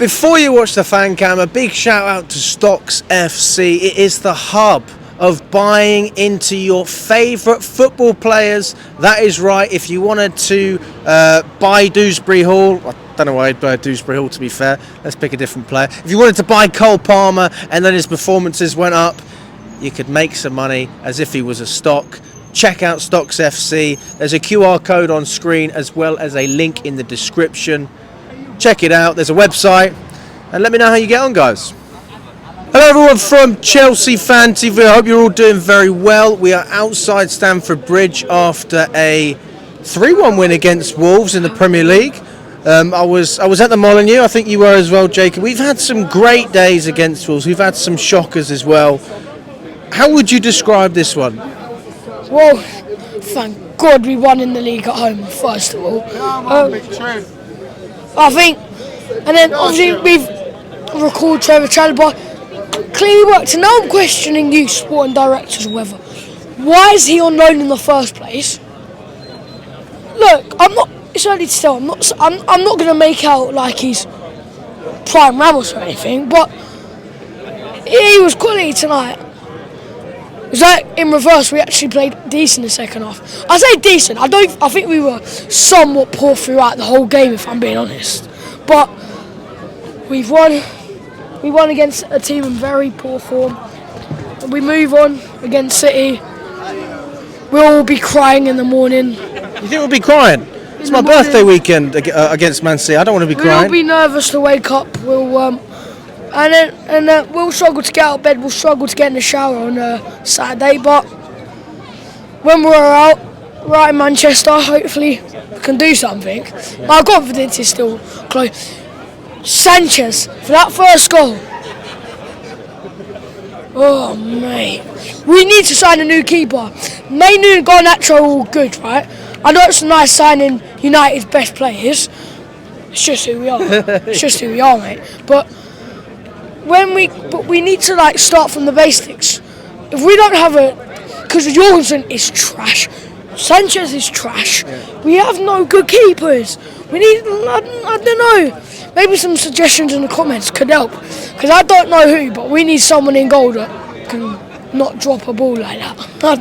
Before you watch the fan cam, a big shout out to Stocks FC. It is the hub of buying into your favourite football players. That is right. If you wanted to buy Dewsbury Hall, I don't know why I'd buy Dewsbury Hall, to be fair. Let's pick a different player. If you wanted to buy Cole Palmer and then his performances went up, you could make some money as if he was a stock. Check out Stocks FC. There's a QR code on screen as well as a link in the description. Check it out. There's a website. And let me know how you get on, guys. Hello everyone from Chelsea Fan TV. I hope you're all doing very well. We are outside Stamford Bridge after a 3-1 win against Wolves in the Premier League. I was at the Molineux. I think you were as well, Jacob. We've had some great days against Wolves. We've had some shockers as well. How would you describe this one? Well, thank God we won in the league at home, first of all. I think, and then obviously we've recalled Trevor Chalobah. Clearly worked, and now I'm questioning you, sporting directors or whatever. Why is he on loan in the first place? Look, it's early to tell. I'm not going to make out like he's prime Ramos or anything, but he was quality tonight. It was like in reverse, we actually played decent in the second half. I say decent. I think we were somewhat poor throughout the whole game, if I'm being honest. But we've won. We won against a team in very poor form. We move on against City. We'll all be crying in the morning. You think we'll be crying? It's my birthday weekend against Man City. I don't want to be crying. We'll be nervous to wake up. We'll we'll struggle to get out of bed. We'll struggle to get in the shower on Saturday. But when we're out in Manchester, hopefully we can do something. My confidence is still close. Sanchez for that first goal. Oh mate, we need to sign a new keeper. Mainu and Garnacho are all good, right? I know it's a nice signing United's best players. It's just who we are. It's just who we are, mate. But we need to start from the basics. If we don't have because Jorgensen is trash, Sanchez is trash. Yeah. We have no good keepers. We need, I don't know. Maybe some suggestions in the comments could help. Because I don't know who, but we need someone in goal that can not drop a ball like that.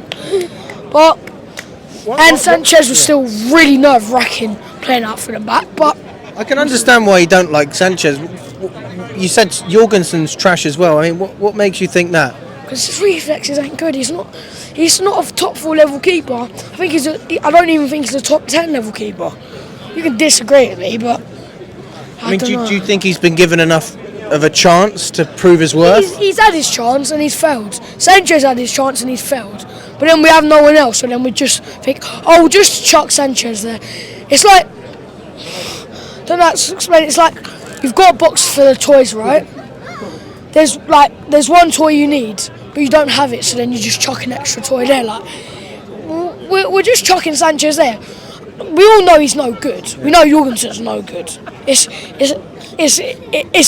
Sanchez was still really nerve-wracking playing out for the back. But I can understand why you don't like Sanchez. You said Jorgensen's trash as well. I mean, what makes you think that? Because his reflexes ain't good. He's not a top 4 level keeper. I don't even think he's a top 10 level keeper. You can disagree with me, but I mean, do you think he's been given enough of a chance to prove his worth? He's had his chance and he's failed. Sanchez had his chance and he's failed. But then we have no one else, and then we just think, we'll just chuck Sanchez there. It's like, I don't know how to explain it. It's like you've got a box for the toys, right? There's one toy you need, but you don't have it, so then you just chuck an extra toy there. We're just chucking Sanchez there. We all know he's no good. We know Jorgensen's no good. It's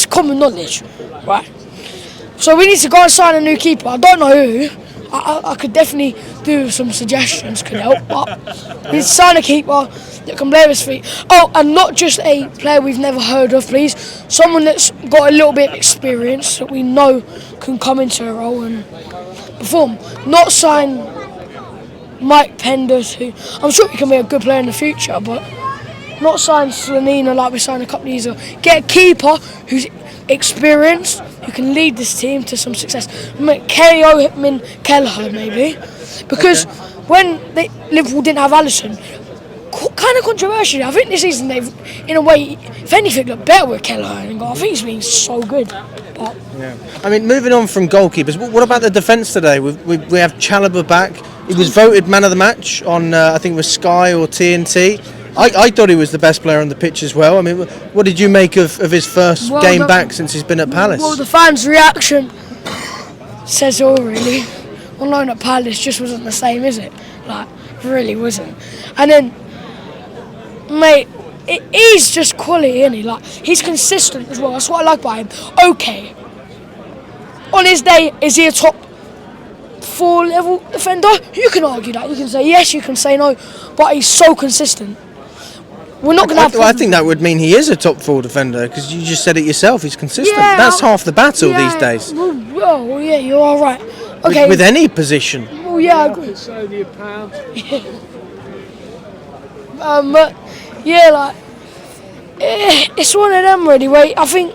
common knowledge, right? So we need to go and sign a new keeper. I don't know who. I could definitely do some suggestions, could help. But we need to sign a keeper that can play with his feet. Oh, and not just a player we've never heard of, please. Someone that's got a little bit of experience that we know can come into a role and perform. Not sign Mike Penders, who I'm sure he can be a good player in the future, but not sign Slanina like we signed a couple of years ago. Get a keeper who's experienced, who can lead this team to some success. Kelleher maybe, because when Liverpool didn't have Alisson, kind of controversial. I think this season they've, in a way, if anything, looked better with Kelleher. I think he's been so good. But yeah. I mean, moving on from goalkeepers, what about the defence today? We have Chalobah back. He was voted man of the match on, I think it was Sky or TNT. I thought he was the best player on the pitch as well. I mean, what did you make of his first game back since he's been at Palace? Well, the fans' reaction says it all, really. On loan at Palace just wasn't the same, is it? Really wasn't. And then, mate, he's just quality, isn't he? He's consistent as well. That's what I like about him. Okay. On his day, is he a top 4 level defender? You can argue that. You can say yes, you can say no. But he's so consistent. we're not going to have I think that would mean he is a top 4 defender, because you just said it yourself. He's consistent. Yeah, That's half the battle these days. Well, yeah, you're all right. Okay. With any position. Well, yeah, I agree. It's only £1. Yeah, it's one of them really. Where I think,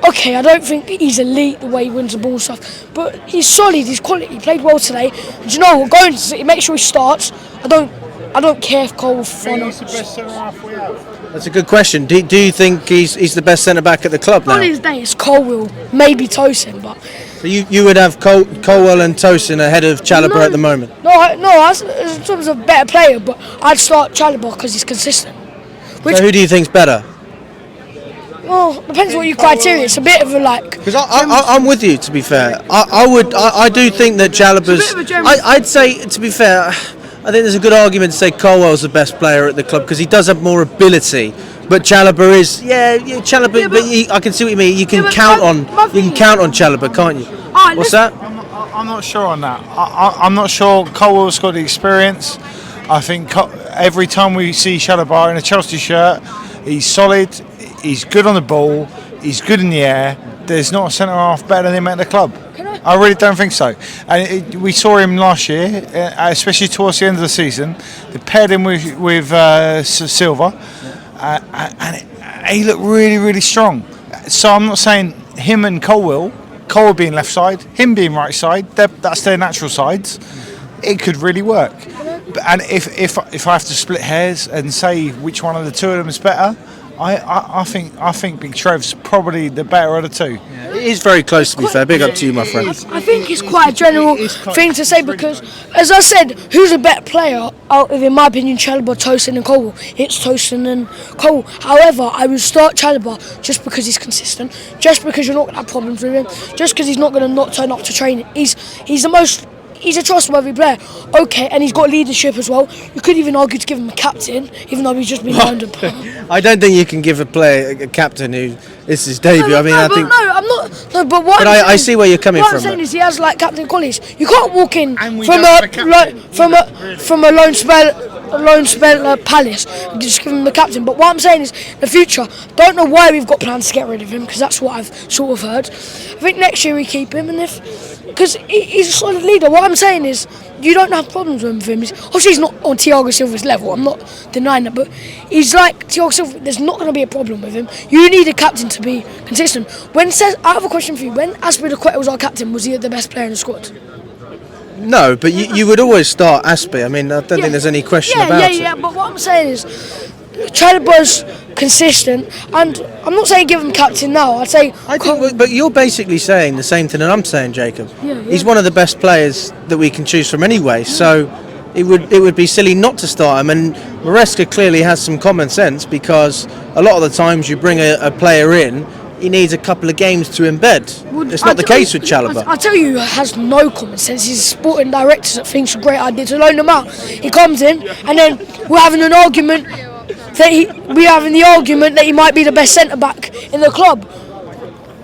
okay, I don't think he's elite the way he wins the ball and stuff, but he's solid. He's quality. He played well today. And do you know what? Going to City, make sure he starts. I don't care if Cole will follow. He's the best centre half we have. That's a good question. Do you think he's the best centre back at the club now? On his day, it's Colwell, maybe Tosin, but So you would have Colwell and Tosin ahead of Chalobah at the moment? No, in terms of better player, but I'd start Chalobah because he's consistent. So who do you think's better? Well, depends what your criteria. It's a bit of a Because I'm with you. To be fair, I do think that Chalobah's. I'd say, to be fair, I think there's a good argument to say Colwell's the best player at the club because he does have more ability. But Chalobah is, Chalobah. Yeah, but I can see what you mean. You can but count on Chalobah, can't you? Right, What's that? I'm not sure on that. I'm not sure Colwell's got the experience. I think every time we see Chalobah in a Chelsea shirt, he's solid, he's good on the ball, he's good in the air. There's not a centre half better than him at the club. I really don't think so. And we saw him last year, especially towards the end of the season. They paired him with Silva, and he looked really, really strong. So I'm not saying him and Colwell being left side, him being right side, that's their natural sides. It could really work. And if I have to split hairs and say which one of the two of them is better, I think Big Trev's probably the better of the two. Yeah. It is very close, to be fair. Big up to you, my friend. I think it's quite a general thing to say because, as I said, who's a better player out of, in my opinion, Chalobah, Tosin and Colwell? It's Tosin and Colwell. However, I would start Chalobah just because he's consistent, just because you're not going to have problems with him, just because he's not going to not turn up to training. He's a trustworthy player. Okay, and he's got leadership as well. You could even argue to give him a captain, even though he's just been loaned up. I don't think you can give a player a captain who this is his debut. I'm not. No, but what? But I see where you're coming from. What I'm saying is he has like captain qualities. You can't walk in from a lone spell Palace and just give him the captain. But what I'm saying is, in the future, don't know why we've got plans to get rid of him because that's what I've sort of heard. I think next year we keep him, and because he's a solid leader. What I'm saying is, you don't have problems with him. Obviously, he's not on Thiago Silva's level. I'm not denying that, but he's like Thiago Silva. There's not going to be a problem with him. You need a captain to be consistent. I have a question for you. When Aspilicueta was our captain, was he the best player in the squad? No, but you would always start Aspi. I mean, I don't think there's any question about it. Yeah, but what I'm saying is, Chalobah's consistent, and I'm not saying give him captain now. I'd say. But you're basically saying the same thing that I'm saying, Jacob. Yeah. He's one of the best players that we can choose from anyway. So it would be silly not to start him. And Maresca clearly has some common sense because a lot of the times you bring a player in, he needs a couple of games to embed. It's not the case with Chalobah. I tell you, he has no common sense. He's a sporting director that thinks it's a great idea to loan him out. He comes in, and then we're having an argument that he might be the best centre back in the club.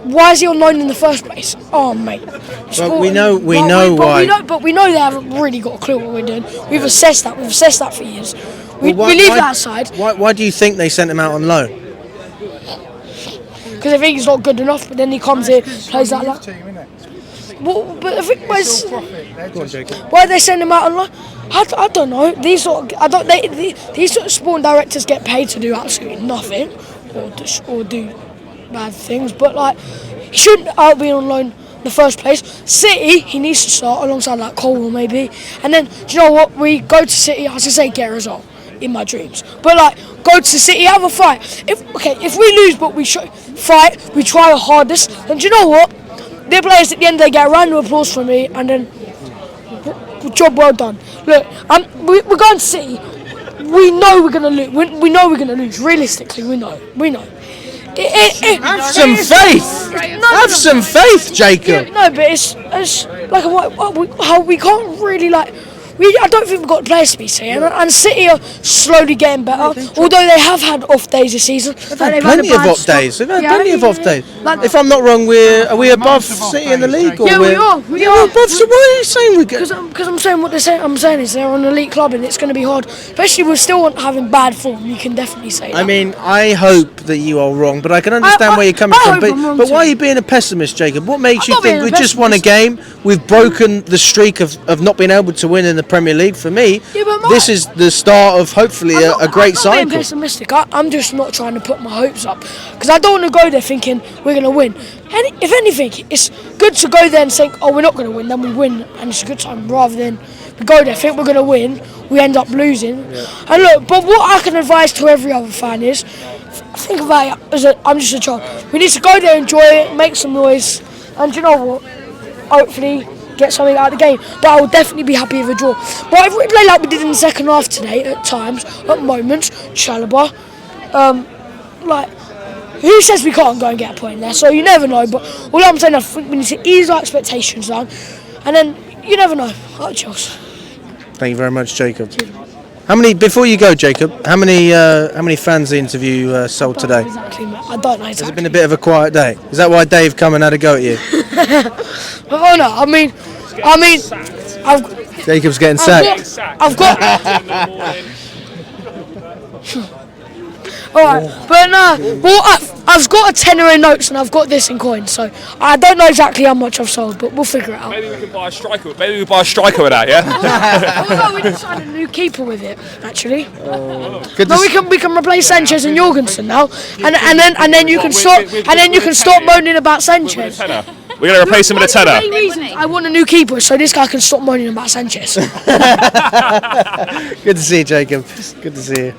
Why is he on loan in the first place? Oh, mate. Well, we know why. But we know they haven't really got a clue what we're doing. We've assessed that. We've assessed that for years. We leave that aside. Why do you think they sent him out on loan? Because I think he's not good enough, but then he comes in, plays like that. But I think why they send him out on loan? I don't know. These sort of sporting directors get paid to do absolutely nothing, or do bad things. But like, he shouldn't be on loan in the first place. City, he needs to start alongside like Colwell maybe. And then, do you know what? We go to City. I was gonna say get a result in my dreams, but like go to City, have a fight. If we lose, but we fight, we try our hardest. Then do you know what? The players at the end they get a round of applause from me, and then job well done. Look, we're going to City. We know we're gonna lose. We know we're gonna lose. Realistically, we know. Have some faith. Have some faith, Jacob. Yeah, no, but it's like how we can't really like. I don't think we've got players to be saying. And City are slowly getting better, although they have had off days this season. They've had plenty of off days. They've had plenty of off days. If I'm not wrong, are we above City in the league? Or Yeah, we are. We are above. So what are you saying? Because I'm saying what they're saying. I'm saying is they're an elite club and it's going to be hard, especially with still having bad form. You can definitely say that. I mean, I hope that you are wrong, but I can understand where you're coming from. But why are you being a pessimist, Jacob? What makes you think we just won a game? We've broken the streak of not being able to win in the Premier League. For me, this is the start of hopefully a great cycle. I'm not being pessimistic. I'm just not trying to put my hopes up because I don't want to go there thinking we're going to win. And if anything, it's good to go there and think, oh, we're not going to win, then we win, and it's a good time, rather than we go there, think we're going to win, we end up losing. And look, but what I can advise to every other fan is, think about it, I'm just a child. We need to go there, enjoy it, make some noise, and you know what? Hopefully get something out of the game. But I will definitely be happy with a draw. But if we play like we did in the second half today, at times, at moments, Chalobah, who says we can't go and get a point there? So you never know. But all I'm saying, I think we need to ease our expectations down, and then you never know. Chelsea. Thank you very much, Jacob. How many? Before you go, Jacob, how many fans the interview sold today? Exactly, mate. I don't know exactly. Has it been a bit of a quiet day? Is that why Dave come and had a go at you? Oh no, I mean, Jacob's getting sacked. I've got. Alright, but no, I've got a tenner in notes and I've got this in coins, so I don't know exactly how much I've sold, but we'll figure it out. Maybe we can buy a striker. Maybe we buy a striker with that, yeah. Oh no, we didn't sign a new keeper with it, actually. We can replace Sanchez and Jorgensen now, and then you can stop moaning about Sanchez. We're going to replace him with a tenner. I want a new keeper, so this guy can stop moaning about Sanchez. Good to see you, Jacob. Good to see you.